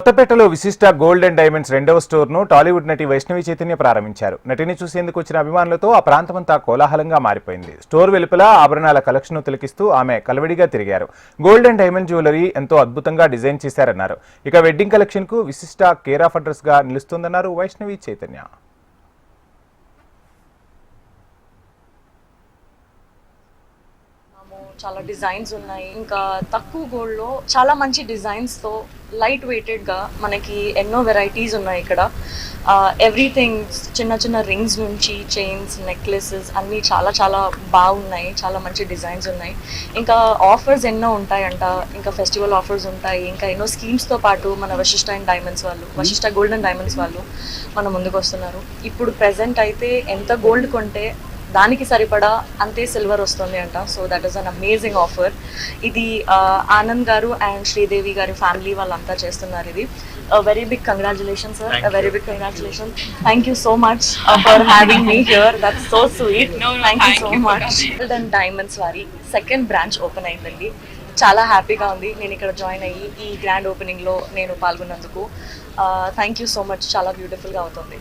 కొత్తపేటలో విశిష్ట gold and diamonds రెండవ స్టోర్ను టాలీవుడ్ నటి వైష్ణవి చైతన్య ప్రారంభించారు. నటిని చూసేందుకు వచ్చిన అభిమానులతో ఆ ప్రాంతమంతా కోలాహలంగా మారిపోయింది. స్టోర్ వెలుపల ఆభరణాల కలెక్షన్ను తిలకిస్తూ ఆమె కలవడిగా తిరిగారు. గోల్డ్ అండ్ డైమండ్ జ్యువెలరీ ఎంతో అద్భుతంగా డిజైన్ చేశారన్నారు. ఇక వెడ్డింగ్ కలెక్షన్కు విశిష్ట కేర్ ఆఫ్ అడ్రస్గా నిలుస్తుందన్నారు వైష్ణవి చైతన్య. చాలా డిజైన్స్ ఉన్నాయి. ఇంకా తక్కువ గోల్డ్లో చాలా మంచి డిజైన్స్తో లైట్ వెయిటెడ్గా మనకి ఎన్నో వెరైటీస్ ఉన్నాయి ఇక్కడ. ఎవ్రీథింగ్ చిన్న చిన్న రింగ్స్ నుంచి చైన్స్, నెక్లెసెస్ అన్నీ చాలా చాలా బాగున్నాయి. చాలా మంచి డిజైన్స్ ఉన్నాయి. ఇంకా ఆఫర్స్ ఎన్నో ఉంటాయంట. ఇంకా ఫెస్టివల్ ఆఫర్స్ ఉంటాయి. ఇంకా ఎన్నో స్కీమ్స్తో పాటు మన వశిష్ట అండ్ డైమండ్స్ వాళ్ళు, వశిష్ట గోల్డ్ అండ్ డైమండ్స్ వాళ్ళు మన ముందుకు వస్తున్నారు. ఇప్పుడు ప్రెజెంట్ అయితే ఎంత గోల్డ్ కొంటే దానికి సరిపడా అంతే సిల్వర్ వస్తుంది అంట. So that is an amazing offer. ఇది ఆనంద్ గారు అండ్ శ్రీదేవి గారి ఫ్యామిలీ వాళ్ళంతా చేస్తున్నారు. ఇది very big congratulation sir, very big congratulation. Thank you so much for having me here. That's so sweet. Thank you so much. Gold and diamonds వారి second branch open అయిందండి. చాలా హ్యాపీగా ఉంది నేను ఇక్కడ జాయిన్ అయ్యి ఈ గ్రాండ్ ఓపెనింగ్లో నేను పాల్గొన్నందుకు. Thank you so much. చాలా బ్యూటిఫుల్గా అవుతుంది.